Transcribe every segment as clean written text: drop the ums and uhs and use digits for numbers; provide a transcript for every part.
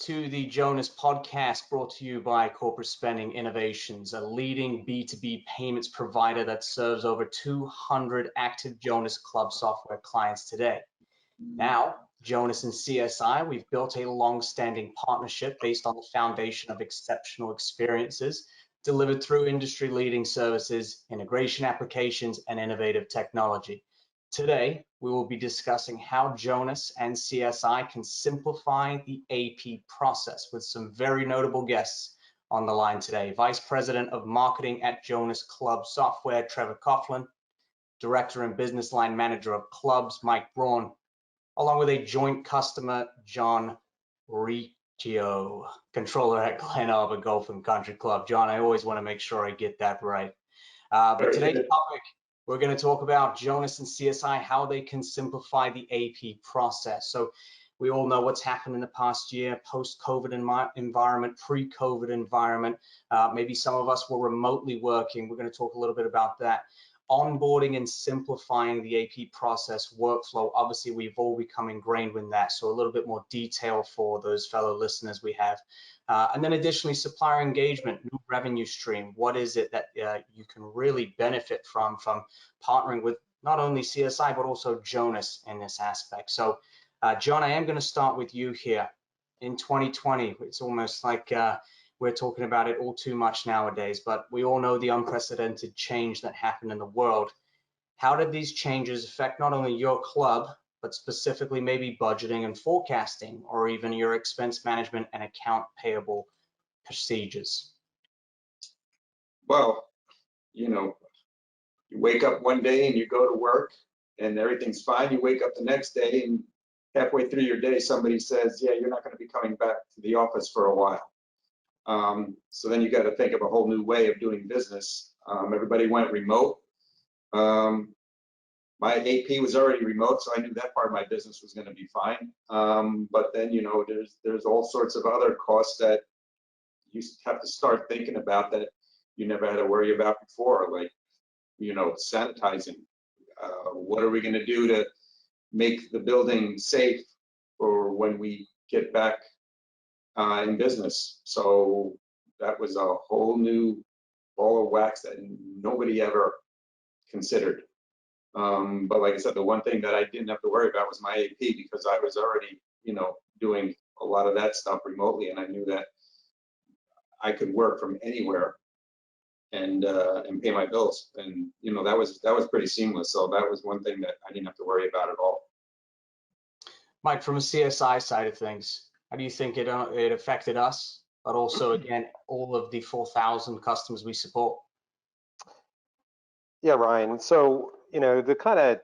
to the Jonas podcast, brought to you by Corporate Spending Innovations, a leading B2B payments provider that serves over 200 active Jonas Club software clients today. Now, Jonas and CSI, we've built a long-standing partnership based on the foundation of exceptional experiences delivered through industry-leading services, integration applications, and innovative technology. Today, we will be discussing how Jonas and CSI can simplify the AP process with some very notable guests on the line today. Vice President of Marketing at Jonas Club Software, Trevor Coughlin, Director and Business Line Manager of Clubs, Mike Braun, along with a joint customer, John Riccio, Controller at Glen Arbor Golf and Country Club. John, I always want to make sure I get that right. But today's topic, we're going to talk about Jonas and CSI, how they can simplify the AP process. So we all know what's happened in the past year, post-COVID environment, pre-COVID environment. Maybe some of us were remotely working. We're going to talk a little bit about that. Onboarding and simplifying the AP process workflow. Obviously, we've all become ingrained in that. So a little bit more detail for those fellow listeners we have. And then additionally, supplier engagement, new revenue stream. What is it that you can really benefit from partnering with not only CSI, but also Jonas in this aspect? So John, I am going to start with you here. In 2020, it's almost like we're talking about it all too much nowadays, but we all know the unprecedented change that happened in the world. How did these changes affect not only your club, but specifically maybe budgeting and forecasting, or even your expense management and account payable procedures? Well, you wake up one day and you go to work and everything's fine. You wake up the next day and halfway through your day, somebody says, yeah, you're not going to be coming back to the office for a while. So then you got to think of a whole new way of doing business. Everybody went remote. My AP was already remote, so I knew that part of my business was going to be fine. But then, there's all sorts of other costs that you have to start thinking about that you never had to worry about before, like, sanitizing. What are we going to do to make the building safe for when we get back in business? So that was a whole new ball of wax that nobody ever considered. But like I said, the one thing that I didn't have to worry about was my AP, because I was already, doing a lot of that stuff remotely, and I knew that I could work from anywhere and pay my bills, and that was pretty seamless. So that was one thing that I didn't have to worry about at all. Mike, from a CSI side of things, how do you think it affected us, but also again all of the 4,000 customers we support? Yeah, Ryan. So the kind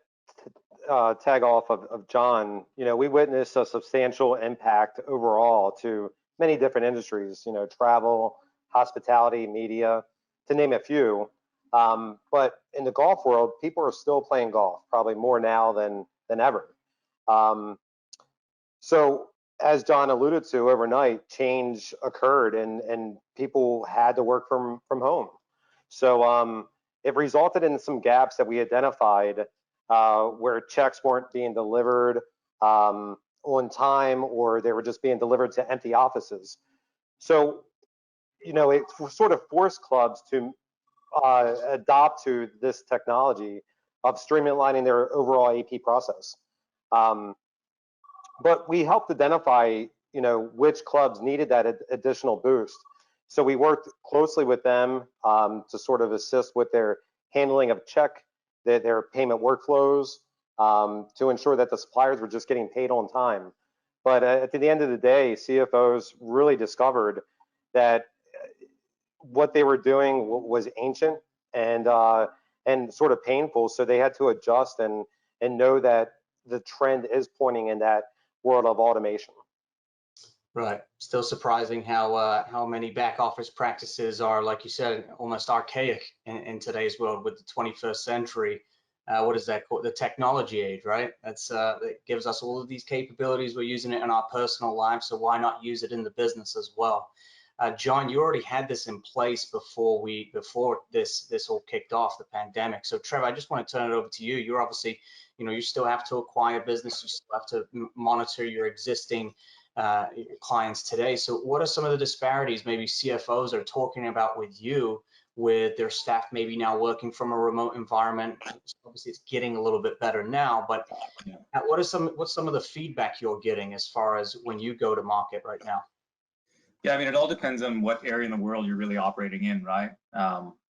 of tag off of John, we witnessed a substantial impact overall to many different industries, travel, hospitality, media, to name a few. But in the golf world, people are still playing golf, probably more now than ever. So as John alluded to, overnight change occurred and people had to work from home. So it resulted in some gaps that we identified where checks weren't being delivered on time, or they were just being delivered to empty offices. So, it sort of forced clubs to adopt to this technology of streamlining their overall AP process. But we helped identify, which clubs needed that additional boost. So we worked closely with them to sort of assist with their handling of their payment workflows, to ensure that the suppliers were just getting paid on time. But at the end of the day, CFOs really discovered that what they were doing was ancient and sort of painful. So they had to adjust and know that the trend is pointing in that world of automation. Right. Still surprising how many back office practices are, like you said, almost archaic in today's world with the 21st century. What is that called? The technology age, right? That gives us all of these capabilities. We're using it in our personal lives, so why not use it in the business as well? John, you already had this in place before this all kicked off, the pandemic. So Trevor, I just want to turn it over to you. You're obviously, you still have to acquire business. You still have to monitor your existing clients today. So what are some of the disparities maybe CFOs are talking about with you, with their staff maybe now working from a remote environment? Obviously it's getting a little bit better now, but what's some of the feedback you're getting as far as when you go to market right now? Yeah, I mean, it all depends on what area in the world you're really operating in, right?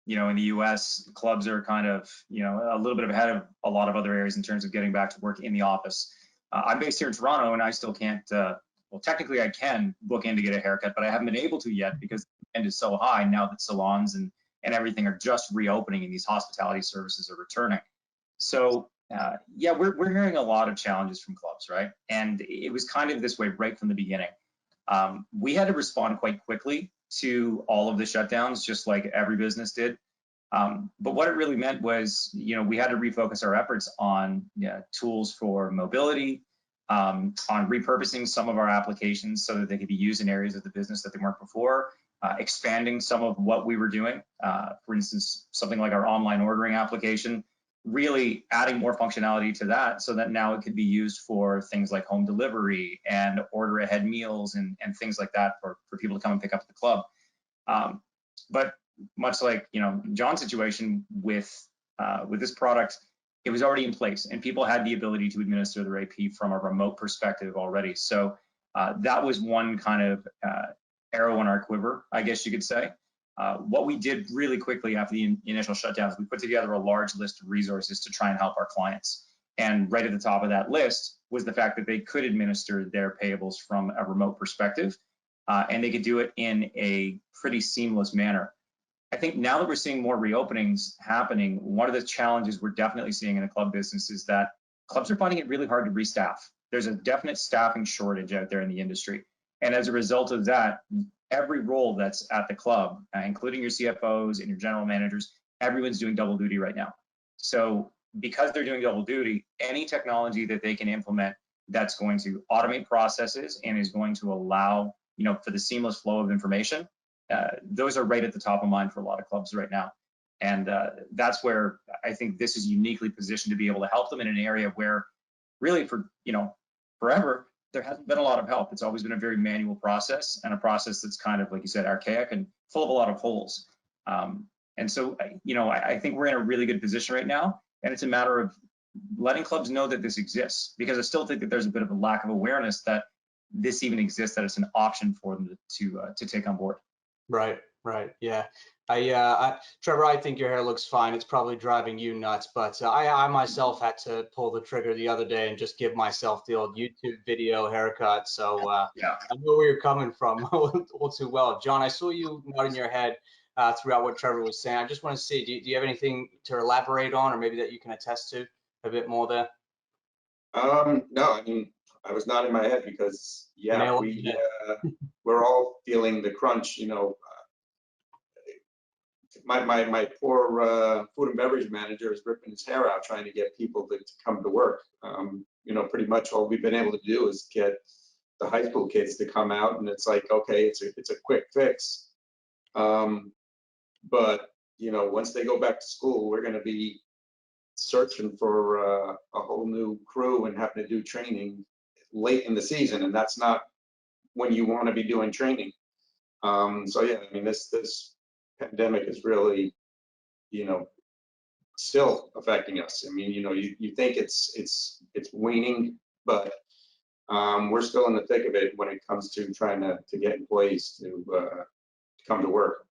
You know, in the US, clubs are kind of, you know, a little bit ahead of a lot of other areas in terms of getting back to work in the office. I'm based here in Toronto, and I still can't, well, technically I can book in to get a haircut, but I haven't been able to yet because the demand is so high now that salons and everything are just reopening and these hospitality services are returning. So yeah, we're hearing a lot of challenges from clubs, right? And it was kind of this way right from the beginning. We had to respond quite quickly to all of the shutdowns, just like every business did. But what it really meant was, you know, we had to refocus our efforts on tools for mobility, on repurposing some of our applications so that they could be used in areas of the business that they weren't before, expanding some of what we were doing. For instance, something like our online ordering application, really adding more functionality to that so that now it could be used for things like home delivery and order ahead meals and things like that for people to come and pick up at the club. But much like, you know, John's situation with this product, it was already in place and people had the ability to administer their AP from a remote perspective already. So that was one kind of arrow in our quiver, I guess you could say. What we did really quickly after the initial shutdowns, we put together a large list of resources to try and help our clients. And right at the top of that list was the fact that they could administer their payables from a remote perspective, and they could do it in a pretty seamless manner. I think now that we're seeing more reopenings happening, one of the challenges we're definitely seeing in the club business is that clubs are finding it really hard to restaff. There's a definite staffing shortage out there in the industry. And as a result of that, every role that's at the club, including your CFOs and your general managers, everyone's doing double duty right now. So because they're doing double duty, any technology that they can implement that's going to automate processes and is going to allow, you know, for the seamless flow of information, those are right at the top of mind for a lot of clubs right now. And that's where I think this is uniquely positioned to be able to help them in an area where really for, you know, forever, there hasn't been a lot of help. It's always been a very manual process and a process that's kind of, like you said, archaic and full of a lot of holes. And so, you know, I think we're in a really good position right now. And it's a matter of letting clubs know that this exists, because I still think that there's a bit of a lack of awareness that this even exists, that it's an option for them to take on board. Right, right, yeah. Trevor, I think your hair looks fine. It's probably driving you nuts, but I myself had to pull the trigger the other day and just give myself the old YouTube video haircut. So Yeah. I know where you're coming from all too well. John, I saw you nodding your head throughout what Trevor was saying. I just want to see, do you have anything to elaborate on, or maybe that you can attest to a bit more there? No, I mean, I was nodding my head because, yeah, we're all feeling the crunch, you know. My poor food and beverage manager is ripping his hair out trying to get people to come to work. You know, pretty much all we've been able to do is get the high school kids to come out, and it's like, okay, it's a quick fix. But you know, once they go back to school, we're going to be searching for a whole new crew and having to do training late in the season, and that's not when you want to be doing training. So yeah, I mean, this pandemic is really, you know, still affecting us. I mean, you know, you think it's waning, but we're still in the thick of it when it comes to trying to get employees to come to work.